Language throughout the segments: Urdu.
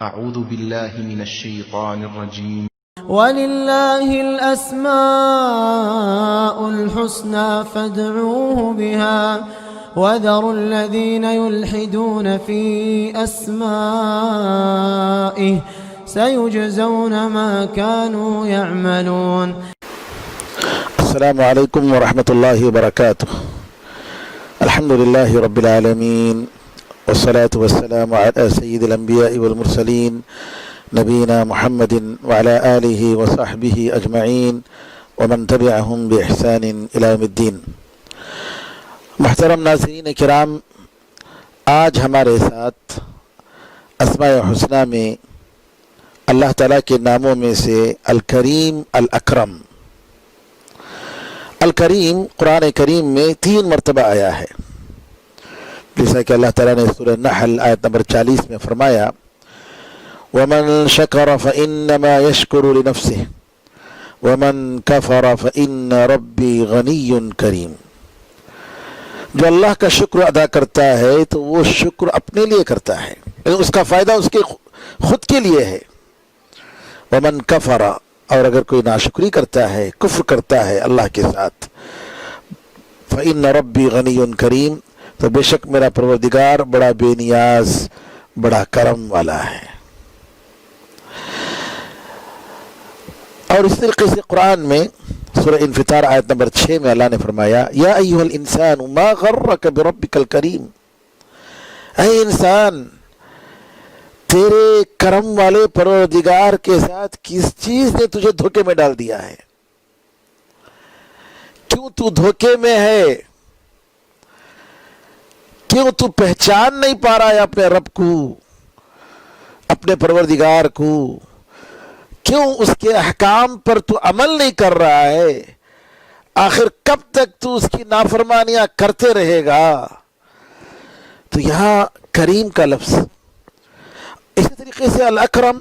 أعوذ بالله من الشيطان الرجيم. وَلِلَّهِ الْأَسْمَاءُ الْحُسْنَى فَادْعُوهُ بِهَا وَذَرُوا الَّذِينَ يُلْحِدُونَ فِي أَسْمَائِهِ سَيُجْزَوْنَ مَا كَانُوا يَعْمَلُونَ. السلام عليكم ورحمة الله وبركاته. الحمد لله رب العالمين والصلاة والسلام على سيد الأنبياء والمرسلين نبينا محمد وعلى آله وصحبه أجمعين ومن تبعهم بإحسان إلى يوم الدين. محترم ناظرین کرام، آج ہمارے ساتھ اسماء حسنہ میں اللہ تعالیٰ کے ناموں میں سے الکریم الاکرم، الکریم قرآن کریم میں 3 مرتبہ آیا ہے، جیسا کہ اللہ تعالیٰ نے سورہ نحل آیت نمبر 40 میں فرمایا وَمَن شَكَرَ فَإِنَّمَا يَشْكُرُ لِنَفْسِهِ وَمَن كَفَرَ فَإِنَّ رَبِّي غَنِيٌّ كَرِيمٌ. جو اللہ کا شکر ادا کرتا ہے تو وہ شکر اپنے لیے کرتا ہے، یعنی اس کا فائدہ اس کے خود کے لیے ہے. وَمَن كَفَرَ، اور اگر کوئی ناشکری کرتا ہے، کفر کرتا ہے اللہ کے ساتھ، فَإِنَّ رَبِّي غَنِيٌّ كَرِيمٌ، تو بے شک میرا پروردگار بڑا بے نیاز، بڑا کرم والا ہے. اور اس طریقے سے قرآن میں سورہ انفطار آیت نمبر 6 میں اللہ نے فرمایا یا ایھا الانسان ما غرک بربک الکریم، اے انسان تیرے کرم والے پروردگار کے ساتھ کس چیز نے تجھے دھوکے میں ڈال دیا ہے؟ کیوں تو دھوکے میں ہے؟ کیوں تو پہچان نہیں پا رہا ہے اپنے رب کو، اپنے پروردگار کو؟ کیوں اس کے احکام پر تو عمل نہیں کر رہا ہے؟ آخر کب تک تو اس کی نافرمانیاں کرتے رہے گا؟ تو یہاں کریم کا لفظ. اسی طریقے سے الاکرم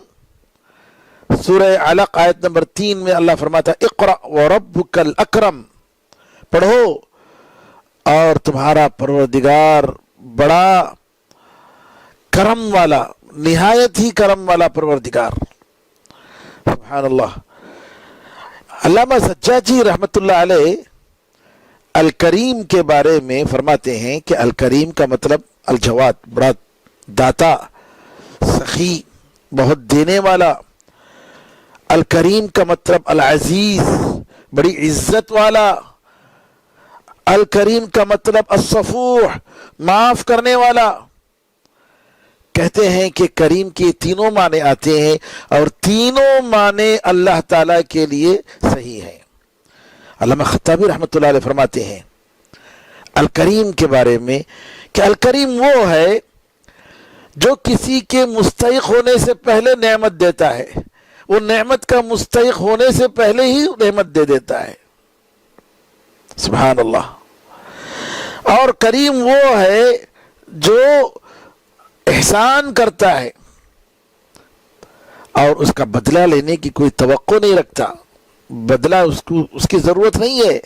سورہ علق آیت نمبر 3 میں اللہ فرماتا اقرأ وربک الاکرم، پڑھو اور تمہارا پروردگار بڑا کرم والا، نہایت ہی کرم والا پروردگار. سبحان اللہ. علامہ سجادی رحمۃ اللہ علیہ الکریم کے بارے میں فرماتے ہیں کہ الکریم کا مطلب الجواد، بڑا داتا، سخی، بہت دینے والا. الکریم کا مطلب العزیز، بڑی عزت والا. الکریم کا مطلب الصفوح، معاف کرنے والا. کہتے ہیں کہ کریم کے تینوں معنی آتے ہیں اور تینوں معنی اللہ تعالیٰ کے لیے صحیح ہیں. علامہ خطابی رحمۃ اللہ علیہ فرماتے ہیں الکریم کے بارے میں کہ الکریم وہ ہے جو کسی کے مستحق ہونے سے پہلے نعمت دیتا ہے، وہ نعمت کا مستحق ہونے سے پہلے ہی نعمت دے دیتا ہے. سبحان اللہ. اور کریم وہ ہے جو احسان کرتا ہے اور اس کا بدلہ لینے کی کوئی توقع نہیں رکھتا، بدلہ اس کی ضرورت نہیں ہے،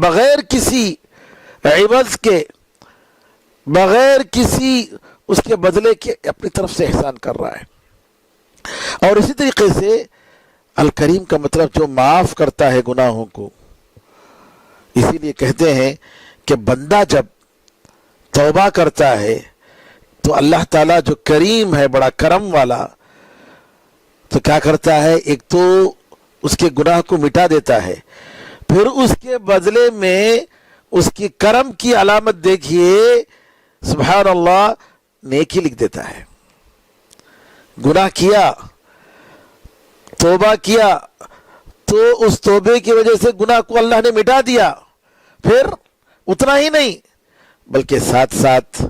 بغیر کسی عوض کے، بغیر کسی اس کے بدلے کے اپنی طرف سے احسان کر رہا ہے. اور اسی طریقے سے الکریم کا مطلب جو معاف کرتا ہے گناہوں کو. اسی لیے کہتے ہیں کہ بندہ جب توبہ کرتا ہے تو اللہ تعالیٰ جو کریم ہے، بڑا کرم والا، تو کیا کرتا ہے؟ ایک تو اس کے گناہ کو مٹا دیتا ہے، پھر اس کے بدلے میں اس کی کرم کی علامت دیکھیے، سبحان اللہ، نیکی لکھ دیتا ہے. گناہ کیا، توبہ کیا، تو اس توبے کی وجہ سے گناہ کو اللہ نے مٹا دیا. پھر اتنا ہی نہیں بلکہ ساتھ ساتھ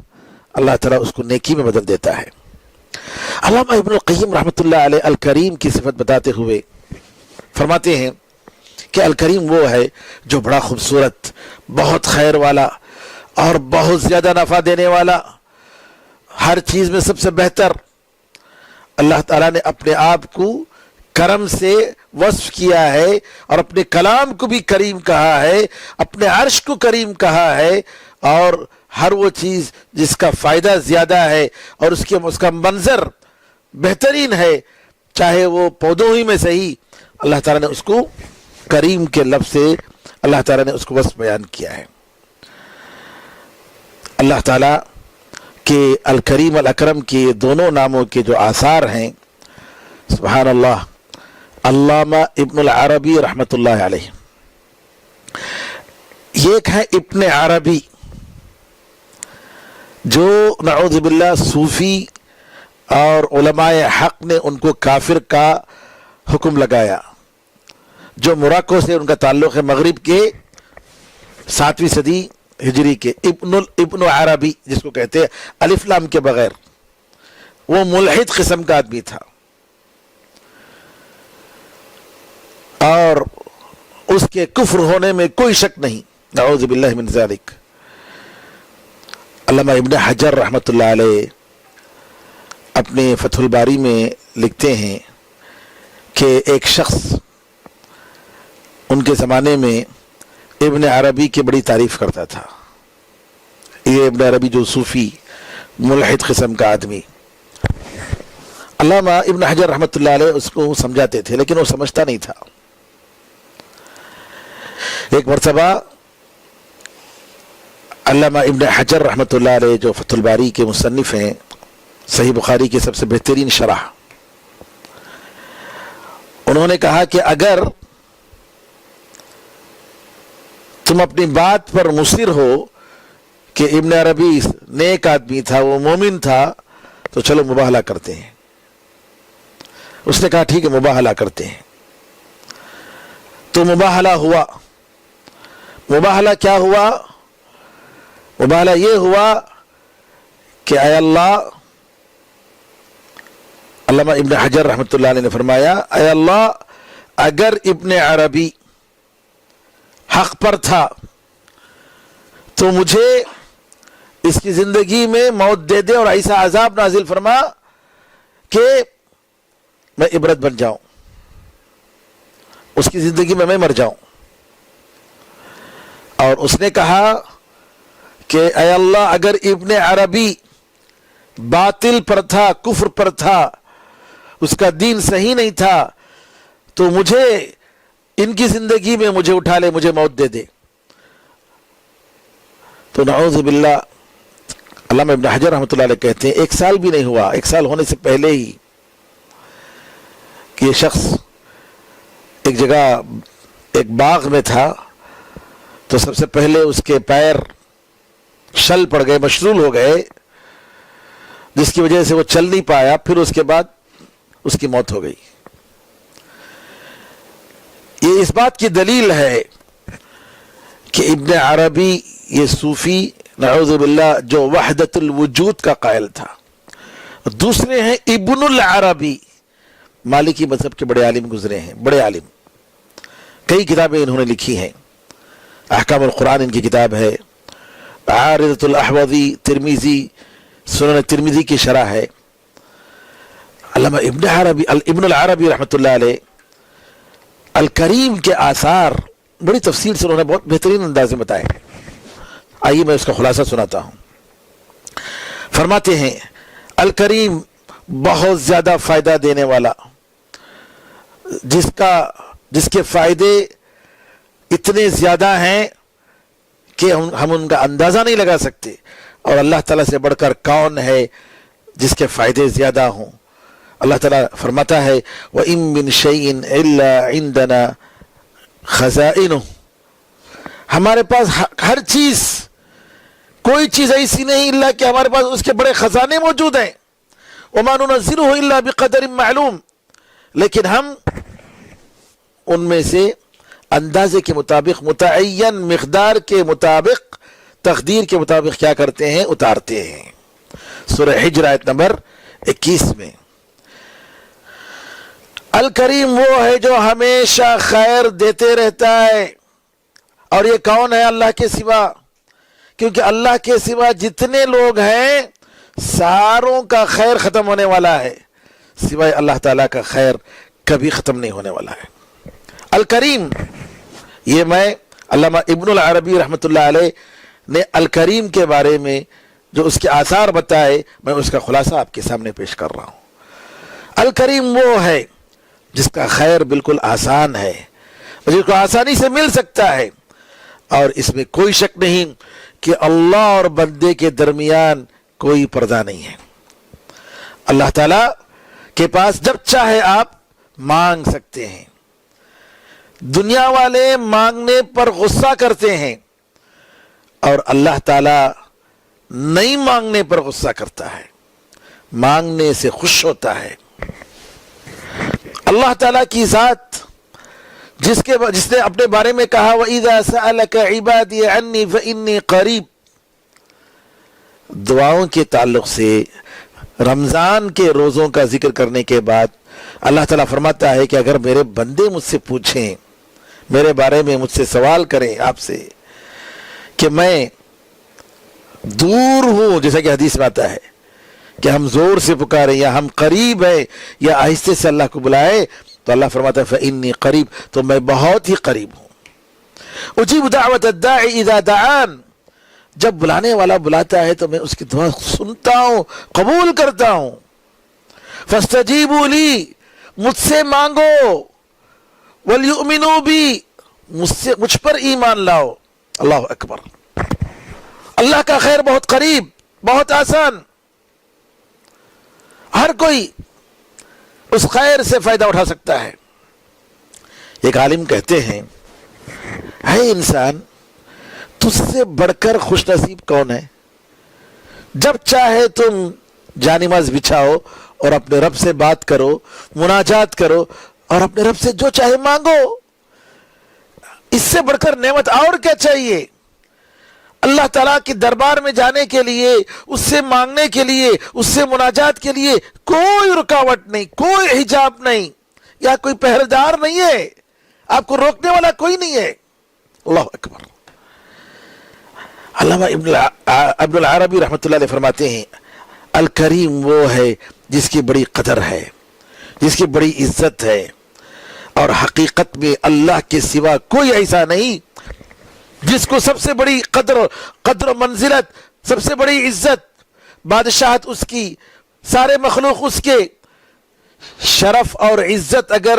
اللہ تعالیٰ اس کو نیکی میں بدل دیتا ہے. علامہ ابن القیم رحمۃ اللہ علیہ الکریم کی صفت بتاتے ہوئے فرماتے ہیں کہ الکریم وہ ہے جو بڑا خوبصورت، بہت خیر والا اور بہت زیادہ نفع دینے والا، ہر چیز میں سب سے بہتر. اللہ تعالیٰ نے اپنے آپ کو کرم سے وصف کیا ہے اور اپنے کلام کو بھی کریم کہا ہے، اپنے عرش کو کریم کہا ہے، اور ہر وہ چیز جس کا فائدہ زیادہ ہے اور اس کا منظر بہترین ہے، چاہے وہ پودوں ہی میں صحیح، اللہ تعالیٰ نے اس کو کریم کے لفظ سے اللہ تعالیٰ نے اس کو وصف بیان کیا ہے۔ اللہ تعالیٰ کے الکریم الاکرم کے دونوں ناموں کے جو آثار ہیں، سبحان اللہ، علامہ ابن العربی رحمۃ اللہ علیہ، یہ ایک ہے ابن عربی جو نعوذ باللہ صوفی اور علماء حق نے ان کو کافر کا حکم لگایا، جو موراکو سے ان کا تعلق ہے، مغرب کے 7ویں صدی ہجری کے، ابن عربی جس کو کہتے ہیں الف لام کے بغیر، وہ ملحد قسم کا آدمی تھا اور اس کے کفر ہونے میں کوئی شک نہیں، نعوذ باللہ من ذالک۔ علامہ ابن حجر رحمۃ اللہ علیہ اپنے فتح الباری میں لکھتے ہیں کہ ایک شخص ان کے زمانے میں ابن عربی کی بڑی تعریف کرتا تھا۔ یہ ابن عربی جو صوفی ملحد قسم کا آدمی، علامہ ابن حجر رحمۃ اللہ علیہ اس کو سمجھاتے تھے لیکن وہ سمجھتا نہیں تھا۔ ایک مرتبہ علامہ ابن حجر رحمۃ اللہ علیہ جو فتح الباری کے مصنف ہیں، صحیح بخاری کی سب سے بہترین شرح، انہوں نے کہا کہ اگر تم اپنی بات پر مصر ہو کہ ابن عربی نیک آدمی تھا، وہ مومن تھا، تو چلو مباہلہ کرتے ہیں۔ اس نے کہا ٹھیک ہے مباہلہ کرتے ہیں، تو مباہلہ ہوا۔ مباہلہ کیا ہوا؟ مباہلہ یہ ہوا کہ اے اللہ، علامہ ابن حجر رحمۃ اللہ علیہ نے فرمایا، اے اللہ اگر ابن عربی حق پر تھا تو مجھے اس کی زندگی میں موت دے دے اور ایسا عذاب نازل فرما کہ میں عبرت بن جاؤں، اس کی زندگی میں مر جاؤں۔ اور اس نے کہا کہ اے اللہ اگر ابن عربی باطل پر تھا، کفر پر تھا، اس کا دین صحیح نہیں تھا، تو مجھے ان کی زندگی میں مجھے اٹھا لے، مجھے موت دے دے۔ تو نعوذ باللہ، علامہ ابن حجر رحمۃ اللہ علیہ کہتے ہیں 1 سال بھی نہیں ہوا، 1 سال ہونے سے پہلے ہی کہ یہ شخص ایک جگہ ایک باغ میں تھا، تو سب سے پہلے اس کے پیر شل پڑ گئے، مشلول ہو گئے، جس کی وجہ سے وہ چل نہیں پایا، پھر اس کے بعد اس کی موت ہو گئی۔ یہ اس بات کی دلیل ہے کہ ابن عربی یہ صوفی نعوذ باللہ جو وحدت الوجود کا قائل تھا۔ دوسرے ہیں ابن العربی، مالکی مذہب کے بڑے عالم گزرے ہیں، بڑے عالم، کئی کتابیں انہوں نے لکھی ہیں۔ احکام القرآن ان کی کتاب ہے، عارضۃ الاحوذی، ترمذی، سنن ترمذی کی شرح ہے۔ علامہ ابن العربی رحمۃ اللہ علیہ الکریم کے آثار بڑی تفصیل سے انہوں نے بہت بہترین انداز میں بتائے۔ آئیے میں اس کا خلاصہ سناتا ہوں۔ فرماتے ہیں الکریم بہت زیادہ فائدہ دینے والا، جس کے فائدے اتنے زیادہ ہیں کہ ہم ان کا اندازہ نہیں لگا سکتے، اور اللہ تعالیٰ سے بڑھ کر کون ہے جس کے فائدے زیادہ ہوں۔ اللہ تعالیٰ فرماتا ہے وَإِن مِّن شَيْءٍ إِلَّا عِندَنَا خَزَائِنُهُ، ہمارے پاس ہر چیز، کوئی چیز ایسی نہیں الا کہ ہمارے پاس اس کے بڑے خزانے موجود ہیں۔ وَمَا نُنَزِّلُهُ إِلَّا بِقَدَرٍ مَعْلُوم، لیکن ہم ان میں سے اندازے کے مطابق، متعین مقدار کے مطابق، تقدیر کے مطابق کیا کرتے ہیں؟ اتارتے ہیں۔ سورہ حجر آیت نمبر 21 میں الکریم وہ ہے جو ہمیشہ خیر دیتے رہتا ہے، اور یہ کون ہے اللہ کے سوا؟ کیونکہ اللہ کے سوا جتنے لوگ ہیں ساروں کا خیر ختم ہونے والا ہے، سوائے اللہ تعالیٰ کا خیر کبھی ختم نہیں ہونے والا ہے۔ الکریم، یہ میں علامہ ابن العربی رحمۃ اللہ علیہ نے الکریم کے بارے میں جو اس کے آثار بتائے، میں اس کا خلاصہ آپ کے سامنے پیش کر رہا ہوں۔ الکریم وہ ہے جس کا خیر بالکل آسان ہے اور جس کو آسانی سے مل سکتا ہے، اور اس میں کوئی شک نہیں کہ اللہ اور بندے کے درمیان کوئی پردہ نہیں ہے۔ اللہ تعالیٰ کے پاس جب چاہے آپ مانگ سکتے ہیں۔ دنیا والے مانگنے پر غصہ کرتے ہیں اور اللہ تعالیٰ نہیں مانگنے پر غصہ کرتا ہے، مانگنے سے خوش ہوتا ہے۔ اللہ تعالیٰ کی ذات جس نے اپنے بارے میں کہا وَإِذَا سَأَلَكَ عِبَادِي عَنِّي فَإِنِّي قَرِيب، دعاؤں کے تعلق سے رمضان کے روزوں کا ذکر کرنے کے بعد اللہ تعالیٰ فرماتا ہے کہ اگر میرے بندے مجھ سے پوچھیں، میرے بارے میں مجھ سے سوال کریں آپ سے کہ میں دور ہوں، جیسا کہ حدیث میں آتا ہے کہ ہم زور سے پکاریں یا ہم قریب ہیں یا آہستے سے اللہ کو بلائے، تو اللہ فرماتا ہے فَإِنِّي قریب، تو میں بہت ہی قریب ہوں۔ اجیب دعوت الداعی اذا دعان، جب بلانے والا بلاتا ہے تو میں اس کی دعا سنتا ہوں، قبول کرتا ہوں۔ فاستجیبوا لی، مجھ سے مانگو، ولیؤمنوا بی، مجھ پر ایمان لاؤ۔ اللہ اکبر، اللہ کا خیر بہت قریب، بہت آسان، ہر کوئی اس خیر سے فائدہ اٹھا سکتا ہے۔ ایک عالم کہتے ہیں اے انسان، تجھ سے بڑھ کر خوش نصیب کون ہے؟ جب چاہے تم جانماز بچھاؤ اور اپنے رب سے بات کرو، مناجات کرو اور اپنے رب سے جو چاہے مانگو، اس سے بڑھ کر نعمت اور کیا چاہیے؟ اللہ تعالیٰ کے دربار میں جانے کے لیے، اس سے مانگنے کے لیے، اس سے مناجات کے لیے کوئی رکاوٹ نہیں، کوئی حجاب نہیں، یا کوئی پہرےدار نہیں ہے، آپ کو روکنے والا کوئی نہیں ہے۔ اللہ اکبر۔ علامہ ابن العربی رحمۃ اللہ علیہ فرماتے ہیں الکریم وہ ہے جس کی بڑی قدر ہے، جس کی بڑی عزت ہے، اور حقیقت میں اللہ کے سوا کوئی ایسا نہیں جس کو سب سے بڑی قدر و منزلت، سب سے بڑی عزت، بادشاہت اس کی، سارے مخلوق اس کے، شرف اور عزت اگر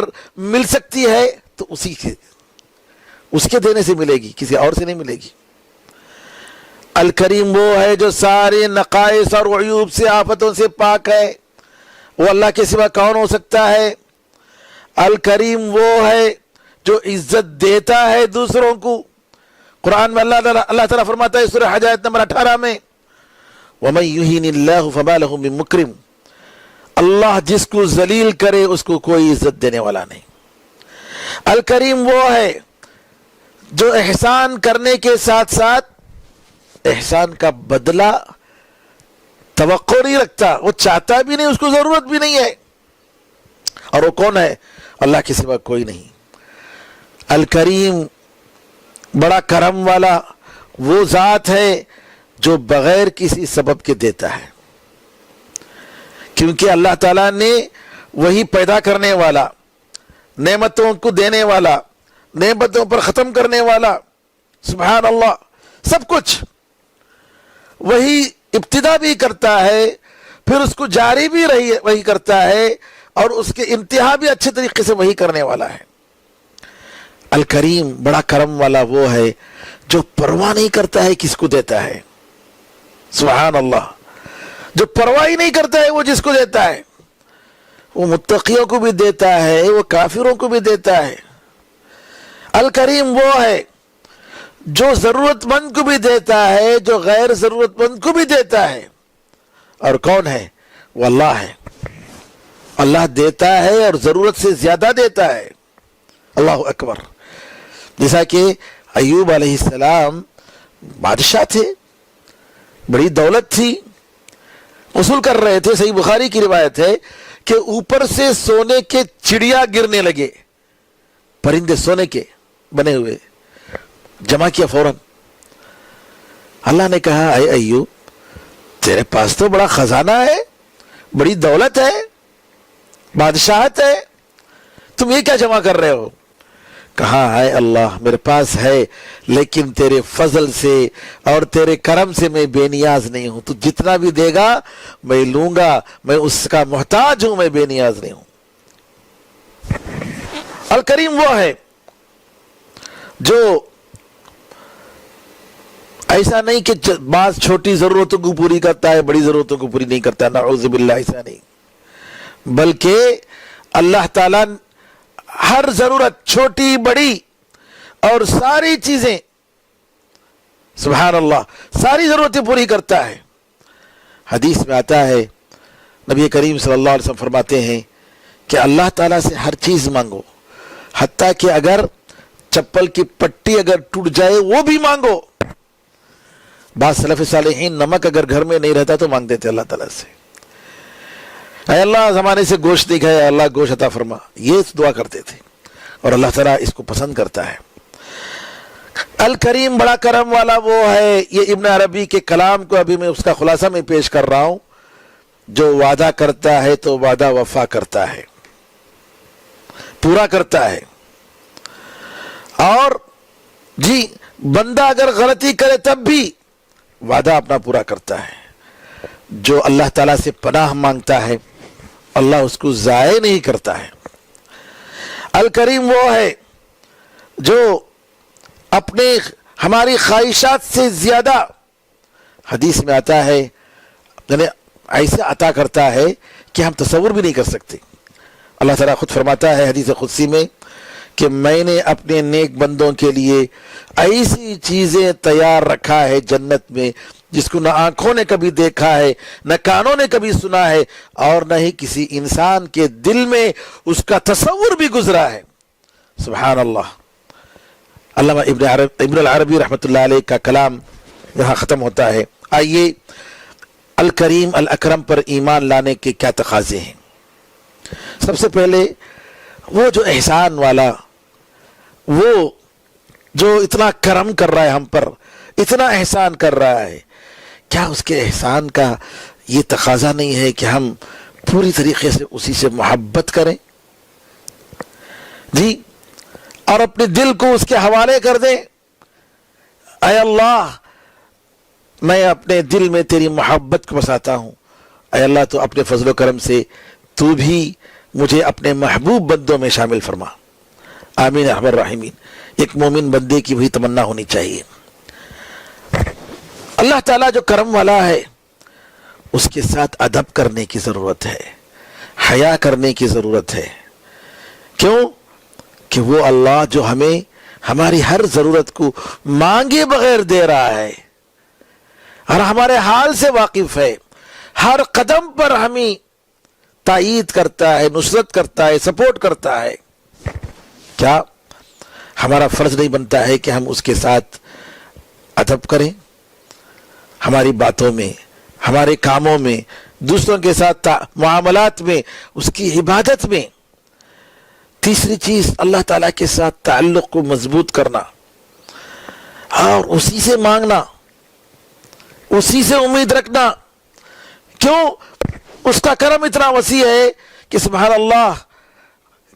مل سکتی ہے تو اس کے دینے سے ملے گی، کسی اور سے نہیں ملے گی۔ الکریم وہ ہے جو سارے نقائص اور عیوب سے، آفتوں سے پاک ہے، وہ اللہ کے سوا کون ہو سکتا ہے؟ الکریم وہ ہے جو عزت دیتا ہے دوسروں کو۔ قرآن میں اللہ تعالیٰ فرماتا ہے سورہ حج آیت نمبر 18 میں وَمَن يُهِنِ اللَّهُ فَمَا لَهُ مِن مُكْرِمٍ، اللہ جس کو ذلیل کرے اس کو کوئی عزت دینے والا نہیں۔ الکریم وہ ہے جو احسان کرنے کے ساتھ ساتھ احسان کا بدلہ توقع نہیں رکھتا، وہ چاہتا بھی نہیں، اس کو ضرورت بھی نہیں ہے، اور وہ کون ہے؟ اللہ کے سوا کوئی نہیں۔ الکریم بڑا کرم والا وہ ذات ہے جو بغیر کسی سبب کے دیتا ہے، کیونکہ اللہ تعالیٰ نے وہی پیدا کرنے والا، نعمتوں کو دینے والا، نعمتوں پر ختم کرنے والا، سبحان اللہ، سب کچھ وہی ابتدا بھی کرتا ہے، پھر اس کو جاری بھی وہی کرتا ہے، اور اس کے انتہا بھی اچھے طریقے سے وہی کرنے والا ہے۔ الکریم بڑا کرم والا وہ ہے جو پرواہ نہیں کرتا ہے کس کو دیتا ہے، سبحان اللہ، جو پرواہ ہی نہیں کرتا ہے وہ جس کو دیتا ہے، وہ متقیوں کو بھی دیتا ہے، وہ کافروں کو بھی دیتا ہے۔ الکریم وہ ہے جو ضرورت مند کو بھی دیتا ہے، جو غیر ضرورت مند کو بھی دیتا ہے، اور کون ہے؟ وہ اللہ ہے۔ اللہ دیتا ہے اور ضرورت سے زیادہ دیتا ہے۔ اللہ اکبر۔ جیسا کہ ایوب علیہ السلام بادشاہ تھے، بڑی دولت تھی، وصول کر رہے تھے، صحیح بخاری کی روایت ہے کہ اوپر سے سونے کے چڑیا گرنے لگے، پرندے سونے کے بنے ہوئے، جمع کیا فوراً۔ اللہ نے کہا اے ایوب، تیرے پاس تو بڑا خزانہ ہے، بڑی دولت ہے، بادشاہت ہے، تم یہ کیا جمع کر رہے ہو؟ کہا ہے اللہ میرے پاس ہے لیکن تیرے فضل سے اور تیرے کرم سے میں بے نیاز نہیں ہوں، تو جتنا بھی دے گا میں لوں گا، میں اس کا محتاج ہوں، میں بے نیاز نہیں ہوں۔ الکریم وہ ہے جو ایسا نہیں کہ بعض چھوٹی ضرورتوں کو پوری کرتا ہے، بڑی ضرورتوں کو پوری نہیں کرتا، نعوذ باللہ، ایسا نہیں، بلکہ اللہ تعالیٰ ہر ضرورت چھوٹی بڑی اور ساری چیزیں، سبحان اللہ، ساری ضرورتیں پوری کرتا ہے۔ حدیث میں آتا ہے نبی کریم صلی اللہ علیہ وسلم فرماتے ہیں کہ اللہ تعالیٰ سے ہر چیز مانگو، حتیٰ کہ اگر چپل کی پٹی اگر ٹوٹ جائے وہ بھی مانگو۔ بعض سلف صالحین نمک اگر گھر میں نہیں رہتا تو مانگتے تھے اللہ تعالیٰ سے، اے اللہ زمانے سے گوشت نہیں کھایا، اللہ گوشت عطا فرما، یہ دعا کرتے تھے، اور اللہ تعالیٰ اس کو پسند کرتا ہے۔ الکریم بڑا کرم والا وہ ہے، یہ ابن عربی کے کلام کو ابھی میں اس کا خلاصہ میں پیش کر رہا ہوں، جو وعدہ کرتا ہے تو وعدہ وفا کرتا ہے، پورا کرتا ہے، اور جی بندہ اگر غلطی کرے تب بھی وعدہ اپنا پورا کرتا ہے۔ جو اللہ تعالیٰ سے پناہ مانگتا ہے اللہ اس کو ضائع نہیں کرتا ہے۔ الکریم وہ ہے جو اپنے ہماری خواہشات سے زیادہ، حدیث میں آتا ہے، یعنی ایسے عطا کرتا ہے کہ ہم تصور بھی نہیں کر سکتے۔ اللہ تعالیٰ خود فرماتا ہے حدیث قدسی میں کہ میں نے اپنے نیک بندوں کے لیے ایسی چیزیں تیار رکھا ہے جنت میں جس کو نہ آنکھوں نے کبھی دیکھا ہے، نہ کانوں نے کبھی سنا ہے، اور نہ ہی کسی انسان کے دل میں اس کا تصور بھی گزرا ہے۔ سبحان اللہ۔ علامہ ابن العربی رحمۃ اللہ علیہ کا کلام یہاں ختم ہوتا ہے۔ آئیے الکریم الاکرم پر ایمان لانے کے کیا تقاضے ہیں۔ سب سے پہلے وہ جو احسان والا، وہ جو اتنا کرم کر رہا ہے ہم پر، اتنا احسان کر رہا ہے، کیا اس کے احسان کا یہ تقاضا نہیں ہے کہ ہم پوری طریقے سے اسی سے محبت کریں جی، اور اپنے دل کو اس کے حوالے کر دیں؟ اے اللہ میں اپنے دل میں تیری محبت کو بساتا ہوں، اے اللہ تو اپنے فضل و کرم سے تو بھی مجھے اپنے محبوب بندوں میں شامل فرما، آمین ارحم الراحمین۔ ایک مومن بندے کی وہی تمنا ہونی چاہیے۔ اللہ تعالیٰ جو کرم والا ہے اس کے ساتھ ادب کرنے کی ضرورت ہے، حیا کرنے کی ضرورت ہے۔ کیوں کہ وہ اللہ جو ہمیں ہماری ہر ضرورت کو مانگے بغیر دے رہا ہے اور ہمارے حال سے واقف ہے، ہر قدم پر ہمیں تائید کرتا ہے، نصرت کرتا ہے، سپورٹ کرتا ہے۔ کیا ہمارا فرض نہیں بنتا ہے کہ ہم اس کے ساتھ ادب کریں، ہماری باتوں میں، ہمارے کاموں میں، دوسروں کے ساتھ معاملات میں، اس کی عبادت میں؟ تیسری چیز اللہ تعالیٰ کے ساتھ تعلق کو مضبوط کرنا اور اسی سے مانگنا، اسی سے امید رکھنا۔ کیوں؟ اس کا کرم اتنا وسیع ہے کہ سبحان اللہ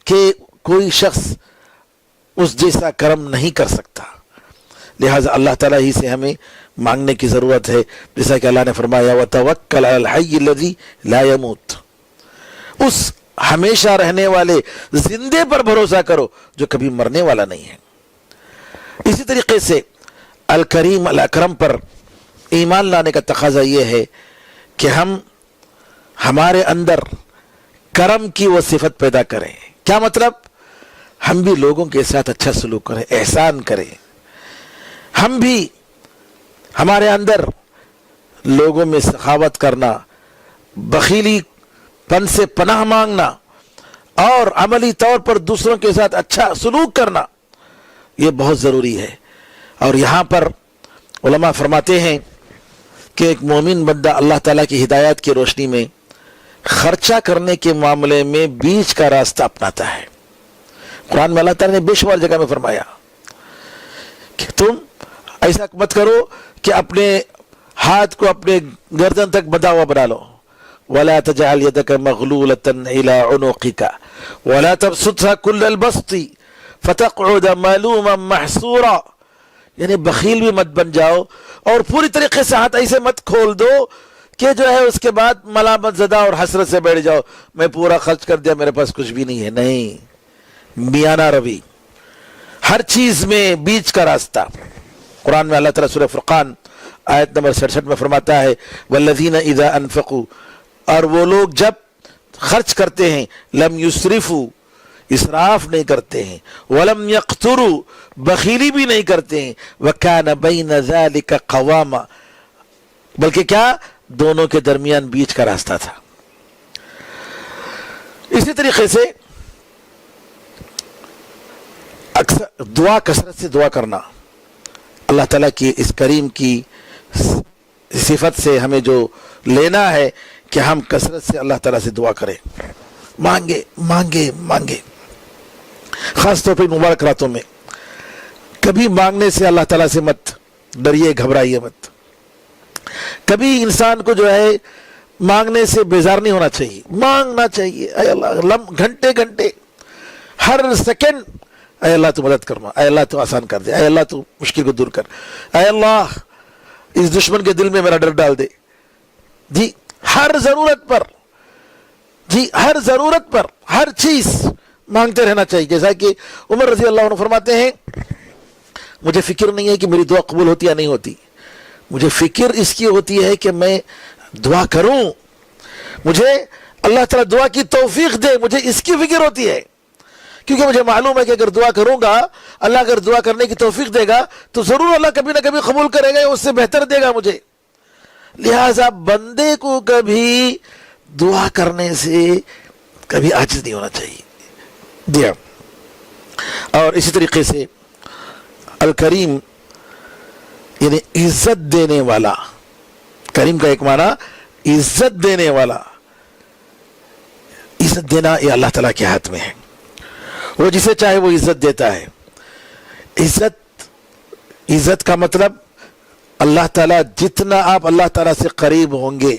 کہ کوئی شخص اس جیسا کرم نہیں کر سکتا، لہٰذا اللہ تعالیٰ ہی سے ہمیں مانگنے کی ضرورت ہے، جیسا کہ اللہ نے فرمایا وَتَوَكَّلْ عَلَى الْحَيِّ الَّذِي لَا يَمُوتُ، اس ہمیشہ رہنے والے زندے پر بھروسہ کرو جو کبھی مرنے والا نہیں ہے۔ اسی طریقے سے الکریم الاکرم پر ایمان لانے کا تقاضا یہ ہے کہ ہم ہمارے اندر کرم کی وہ صفت پیدا کریں۔ کیا مطلب؟ ہم بھی لوگوں کے ساتھ اچھا سلوک کریں، احسان کریں، ہم بھی ہمارے اندر لوگوں میں سخاوت کرنا، بخیلی پن سے پناہ مانگنا اور عملی طور پر دوسروں کے ساتھ اچھا سلوک کرنا، یہ بہت ضروری ہے۔ اور یہاں پر علماء فرماتے ہیں کہ ایک مومن بندہ اللہ تعالیٰ کی ہدایت کی روشنی میں خرچہ کرنے کے معاملے میں بیچ کا راستہ اپناتا ہے۔ قرآن میں اللہ تعالیٰ نے بے شمار جگہ میں فرمایا کہ تم ایسا مت کرو کہ اپنے ہاتھ کو اپنے گردن تک بندھا ہوا بنا لو، وَلَا تَجْعَلْ يَدَكَ مَغْلُولَةً إِلَىٰ عُنُقِكَ وَلَا تَبْسُطْهَا كُلَّ الْبَسْطِ فتقعد ملوما محسورا، یعنی بخیل بھی مت بن جاؤ اور پوری طریقے سے ہاتھ ایسے مت کھول دو کہ جو ہے اس کے بعد ملامت زدہ اور حسرت سے بیٹھ جاؤ، میں پورا خرچ کر دیا، میرے پاس کچھ بھی نہیں ہے۔ نہیں، میانہ روی، ہر چیز میں بیچ کا راستہ۔ قرآن میں اللہ تعالیٰ سورہ فرقان آیت نمبر 67 میں فرماتا ہے والذین اذا انفقوا، اور وہ لوگ جب خرچ کرتے ہیں، لم یسرفوا، اسراف نہیں کرتے ہیں، ولم یقتروا، بخیلی بھی نہیں کرتے ہیں، وکان بین ذلک قواما، بلکہ کیا، دونوں کے درمیان بیچ کا راستہ تھا۔ اسی طریقے سے اکثر دعا، کثرت سے دعا کرنا، اللہ تعالیٰ کی اس کریم کی صفت سے ہمیں جو لینا ہے کہ ہم کثرت سے اللہ تعالیٰ سے دعا کریں، مانگے مانگے مانگے۔ خاص طور پہ مبارک راتوں میں کبھی مانگنے سے اللہ تعالیٰ سے مت ڈریے، گھبرائیے مت۔ کبھی انسان کو جو ہے مانگنے سے بیزار نہیں ہونا چاہیے، مانگنا چاہیے۔ اے اللہ، گھنٹے گھنٹے، ہر سیکنڈ، اے اللہ تو مدد کرنا، اے اللہ تو آسان کر دے، اے اللہ تو مشکل کو دور کر، اے اللہ اس دشمن کے دل میں میرا ڈر ڈال دے۔ جی ہر ضرورت پر، جی ہر ضرورت پر، ہر چیز مانگتے رہنا چاہیے۔ جیسا کہ عمر رضی اللہ عنہ فرماتے ہیں مجھے فکر نہیں ہے کہ میری دعا قبول ہوتی یا نہیں ہوتی، مجھے فکر اس کی ہوتی ہے کہ میں دعا کروں، مجھے اللہ تعالیٰ دعا کی توفیق دے، مجھے اس کی فکر ہوتی ہے، کیونکہ مجھے معلوم ہے کہ اگر دعا کروں گا، اللہ اگر دعا کرنے کی توفیق دے گا تو ضرور اللہ کبھی نہ کبھی قبول کرے گا، اس سے بہتر دے گا مجھے۔ لہٰذا بندے کو کبھی دعا کرنے سے کبھی عاجز نہیں ہونا چاہیے۔ دیا، اور اسی طریقے سے الکریم یعنی عزت دینے والا، کریم کا ایک معنی عزت دینے والا۔ عزت دینا یہ اللہ تعالیٰ کے ہاتھ میں ہے، وہ جسے چاہے وہ عزت دیتا ہے۔ عزت کا مطلب اللہ تعالیٰ، جتنا آپ اللہ تعالیٰ سے قریب ہوں گے،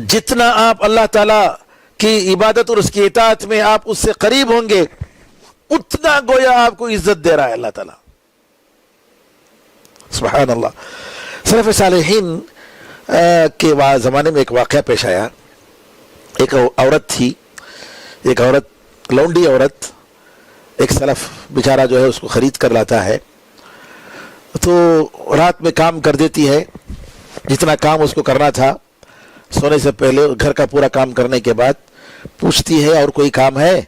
جتنا آپ اللہ تعالیٰ کی عبادت اور اس کی اطاعت میں آپ اس سے قریب ہوں گے، اتنا گویا آپ کو عزت دے رہا ہے اللہ تعالیٰ۔ سبحان اللہ۔ سلف صالحین کے زمانے میں ایک واقعہ پیش آیا۔ ایک عورت تھی، ایک عورت، لونڈی عورت، ایک سلف بیچارہ جو ہے اس کو خرید کر لاتا ہے، تو رات میں کام کر دیتی ہے، جتنا کام اس کو کرنا تھا سونے سے پہلے، گھر کا پورا کام کرنے کے بعد پوچھتی ہے اور کوئی کام ہے؟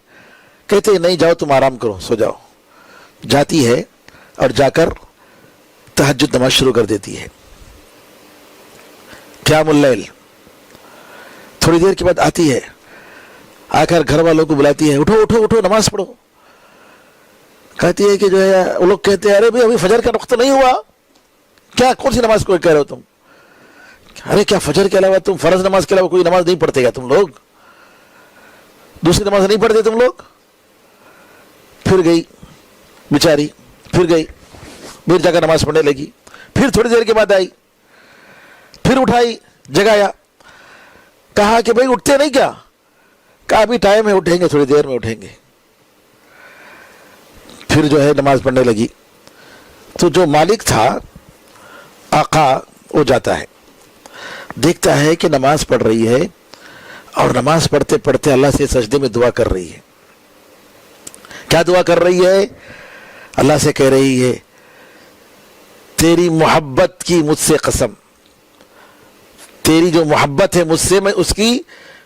کہتے ہیں نہیں، جاؤ تم آرام کرو، سو جاؤ۔ جاتی ہے اور جا کر تہجد نماز شروع کر دیتی ہے، قیام اللیل۔ تھوڑی دیر کے بعد آتی ہے، آ کر گھر والوں کو بلاتی ہے، اٹھو اٹھو اٹھو نماز پڑھو۔ کہتی ہے کہ جو ہے، وہ لوگ کہتے ہیں ارے بھائی ابھی فجر کا وقت نہیں ہوا، کیا کون سی نماز کو کہہ رہے ہو تم؟ ارے کیا فجر کے علاوہ تم فرض نماز کے علاوہ کوئی نماز نہیں پڑھتے گا تم لوگ؟ دوسری نماز نہیں پڑھتے تم لوگ؟ پھر گئی بیچاری، پھر گئی، پھر جا کر نماز پڑھنے لگی۔ پھر تھوڑی دیر کے بعد آئی، پھر اٹھائی، جگایا، کہا کہ بھائی اٹھتے نہیں کیا؟ کہا ابھی ٹائم ہے، اٹھیں گے، تھوڑی دیر میں اٹھیں گے۔ پھر جو ہے نماز پڑھنے لگی، تو جو مالک تھا، آقا، وہ جاتا ہے، دیکھتا ہے کہ نماز پڑھ رہی ہے اور نماز پڑھتے پڑھتے اللہ سے سجدے میں دعا کر رہی ہے۔ کیا دعا کر رہی ہے؟ اللہ سے کہہ رہی ہے تیری محبت کی مجھ سے قسم، تیری جو محبت ہے مجھ سے، میں اس کی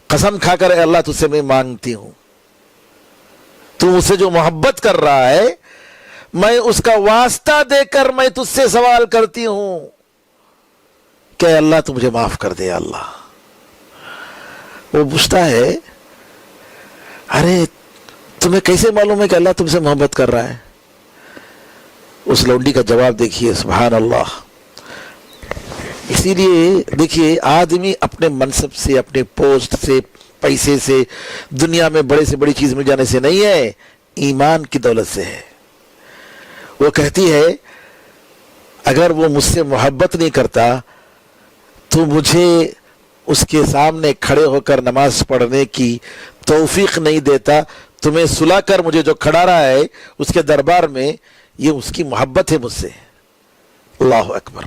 قسم کھا کر اے اللہ تجھ سے میں مانگتی ہوں، تو مجھ سے جو محبت کر رہا ہے میں اس کا واسطہ دے کر میں تجھ سے سوال کرتی ہوں کہ اللہ تو مجھے معاف کر دے۔ اللہ وہ پوچھتا ہے ارے تمہیں کیسے معلوم ہے کہ اللہ تم سے محبت کر رہا ہے؟ اس لونڈی کا جواب دیکھیے، سبحان اللہ۔ اسی لیے دیکھیے، آدمی اپنے منصب سے، اپنے پوسٹ سے، پیسے سے، دنیا میں بڑے سے بڑی چیز مل جانے سے نہیں ہے، ایمان کی دولت سے ہے۔ وہ کہتی ہے اگر وہ مجھ سے محبت نہیں کرتا تو مجھے اس کے سامنے کھڑے ہو کر نماز پڑھنے کی توفیق نہیں دیتا، تمہیں سلا کر مجھے جو کھڑا رہا ہے اس کے دربار میں، یہ اس کی محبت ہے مجھ سے۔ اللہ اکبر،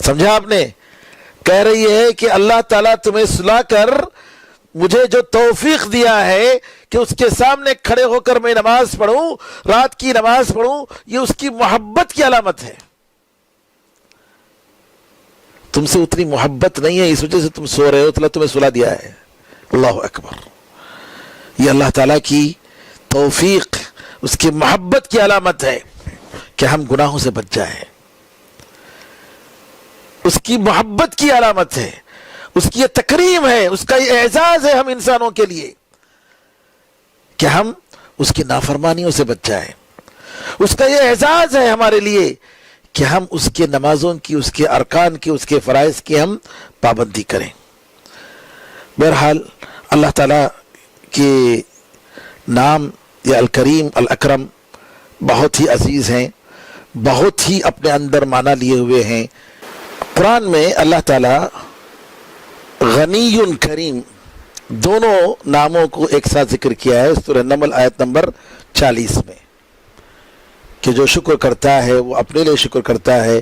سمجھا آپ نے؟ کہہ رہی ہے کہ اللہ تعالیٰ تمہیں سلا کر مجھے جو توفیق دیا ہے کہ اس کے سامنے کھڑے ہو کر میں نماز پڑھوں، رات کی نماز پڑھوں، یہ اس کی محبت کی علامت ہے۔ تم سے اتنی محبت نہیں ہے، اس وجہ سے تم سو رہے ہو، تو اللہ تمہیں سلا دیا ہے۔ اللہ اکبر، یہ اللہ تعالیٰ کی توفیق، اس کی محبت کی علامت ہے کہ ہم گناہوں سے بچ جائیں۔ اس کی محبت کی علامت ہے، اس کی یہ تکریم ہے، اس کا یہ اعزاز ہے ہم انسانوں کے لیے کہ ہم اس کی نافرمانیوں سے بچ جائیں۔ اس کا یہ اعزاز ہے ہمارے لیے کہ ہم اس کے نمازوں کی، اس کے ارکان کی، اس کے فرائض کی ہم پابندی کریں۔ بہرحال اللہ تعالیٰ کے نام یا الکریم الاکرم بہت ہی عزیز ہیں، بہت ہی اپنے اندر معنی لیے ہوئے ہیں۔ قرآن میں اللہ تعالیٰ غنی کریم دونوں ناموں کو ایک ساتھ ذکر کیا ہے سورہ نمل آیت نمبر 40 میں، کہ جو شکر کرتا ہے وہ اپنے لیے شکر کرتا ہے،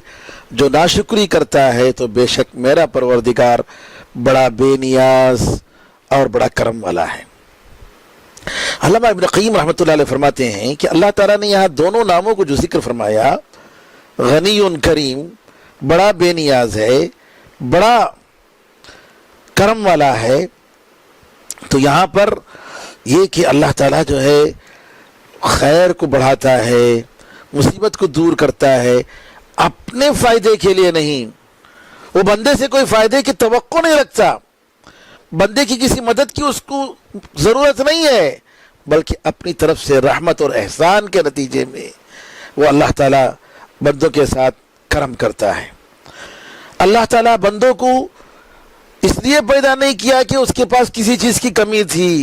جو ناشکری کرتا ہے تو بے شک میرا پروردگار بڑا بے نیاز اور بڑا کرم والا ہے۔ علامہ ابن قیم رحمۃ اللہ علیہ فرماتے ہیں کہ اللہ تعالیٰ نے یہاں دونوں ناموں کو جو ذکر فرمایا، غنی کریم، بڑا بے نیاز ہے، بڑا کرم والا ہے، تو یہاں پر یہ کہ اللہ تعالیٰ جو ہے خیر کو بڑھاتا ہے، مصیبت کو دور کرتا ہے، اپنے فائدے کے لیے نہیں۔ وہ بندے سے کوئی فائدے کی توقع نہیں رکھتا، بندے کی کسی مدد کی اس کو ضرورت نہیں ہے، بلکہ اپنی طرف سے رحمت اور احسان کے نتیجے میں وہ اللہ تعالیٰ بندوں کے ساتھ کرم کرتا ہے۔ اللہ تعالیٰ بندوں کو اس لیے پیدا نہیں کیا کہ اس کے پاس کسی چیز کی کمی تھی۔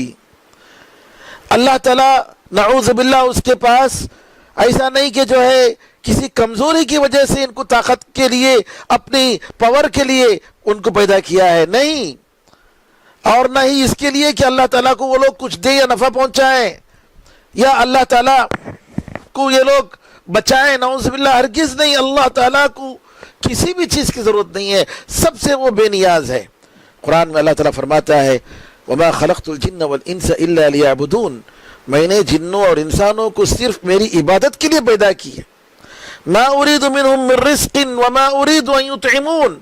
اللہ تعالیٰ نعوذ باللہ اس کے پاس ایسا نہیں کہ جو ہے کسی کمزوری کی وجہ سے ان کو طاقت کے لیے، اپنی پاور کے لیے ان کو پیدا کیا ہے، نہیں، اور نہ ہی اس کے لیے کہ اللہ تعالیٰ کو وہ لوگ کچھ دے یا نفع پہنچائیں، یا اللہ تعالیٰ کو یہ لوگ بچائیں، نعوذ باللہ، ہرگز نہیں۔ اللہ تعالیٰ کو کسی بھی چیز کی ضرورت نہیں ہے، سب سے وہ بے نیاز ہے۔ قرآن میں اللہ تعالیٰ فرماتا ہے وَمَا خَلَقْتُ الْجِنَّ وَالْإِنسَ إِلَّا لِيَعْبُدُونَ، میں نے جنوں اور انسانوں کو صرف میری عبادت کے لیے پیدا کی ہے۔ مَا أُرِيدُ مِنْهُمْ مِنْ رِزْقٍ وَمَا أُرِيدُ أَنْ يُطْعِمُونَ،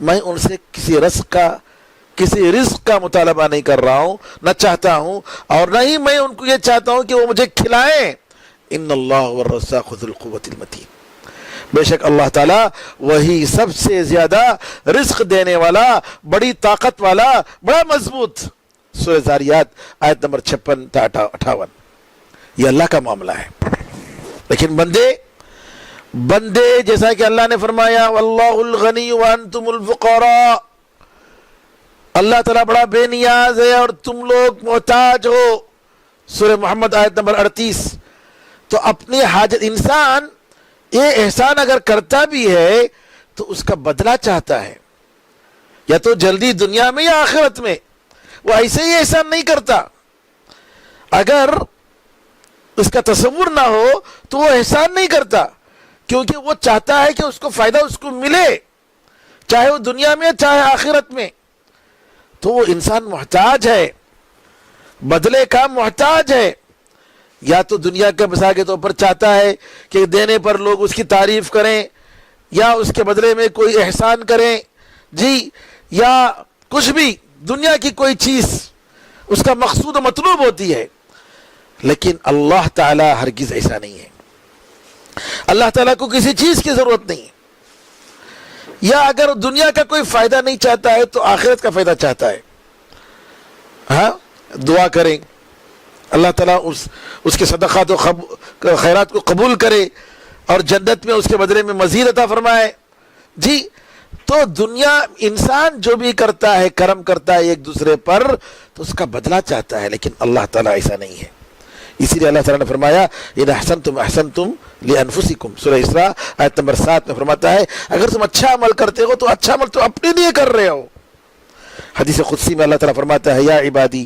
میں ان سے کسی رزق کا مطالبہ نہیں کر رہا ہوں، نہ چاہتا ہوں، اور نہ ہی میں ان کو یہ چاہتا ہوں کہ وہ مجھے کھلائیں۔ ان اللہ والرزاق ذو القوۃ المتین، بے شک اللہ تعالیٰ وہی سب سے زیادہ رزق دینے والا، بڑی طاقت والا، بڑا مضبوط۔ سورہ ذاریات آیت نمبر 56 تا 58، یہ اللہ کا معاملہ ہے۔ لیکن بندے جیسا کہ اللہ نے فرمایا واللہ الغنی وانتم الفقراء، اللہ تعالیٰ بڑا بے نیاز ہے اور تم لوگ محتاج ہو، سورہ محمد آیت نمبر 38۔ تو اپنی حاجت، انسان یہ احسان اگر کرتا بھی ہے تو اس کا بدلہ چاہتا ہے، یا تو جلدی دنیا میں یا آخرت میں، وہ ایسے ہی احسان نہیں کرتا۔ اگر اس کا تصور نہ ہو تو وہ احسان نہیں کرتا، کیونکہ وہ چاہتا ہے کہ اس کو فائدہ اس کو ملے، چاہے وہ دنیا میں چاہے آخرت میں۔ تو وہ انسان محتاج ہے، بدلے کا محتاج ہے۔ یا تو دنیا کے مثال کے طور پر چاہتا ہے کہ دینے پر لوگ اس کی تعریف کریں، یا اس کے بدلے میں کوئی احسان کریں، جی، یا کچھ بھی دنیا کی کوئی چیز اس کا مقصود و مطلوب ہوتی ہے۔ لیکن اللہ تعالیٰ ہرگز ایسا نہیں ہے۔ اللہ تعالیٰ کو کسی چیز کی ضرورت نہیں ہے، یا اگر دنیا کا کوئی فائدہ نہیں چاہتا ہے تو آخرت کا فائدہ چاہتا ہے۔ ہاں، دعا کریں اللہ تعالیٰ اس کے صدقات و خیرات کو قبول کرے اور جنت میں اس کے بدلے میں مزید عطا فرمائے، جی۔ تو دنیا، انسان جو بھی کرتا ہے، کرم کرتا ہے ایک دوسرے پر، تو اس کا بدلہ چاہتا ہے، لیکن اللہ تعالیٰ ایسا نہیں ہے۔ اسی لیے اللہ تعالیٰ نے فرمایا ان احسنتم احسنتم لانفسکم، سورہ اسراء آیت نمبر 7 میں فرماتا ہے اگر تم اچھا عمل کرتے ہو تو اچھا عمل تو اپنے لیے کر رہے ہو۔ حدیث قدسی میں اللہ تعالیٰ فرماتا ہے یا عبادی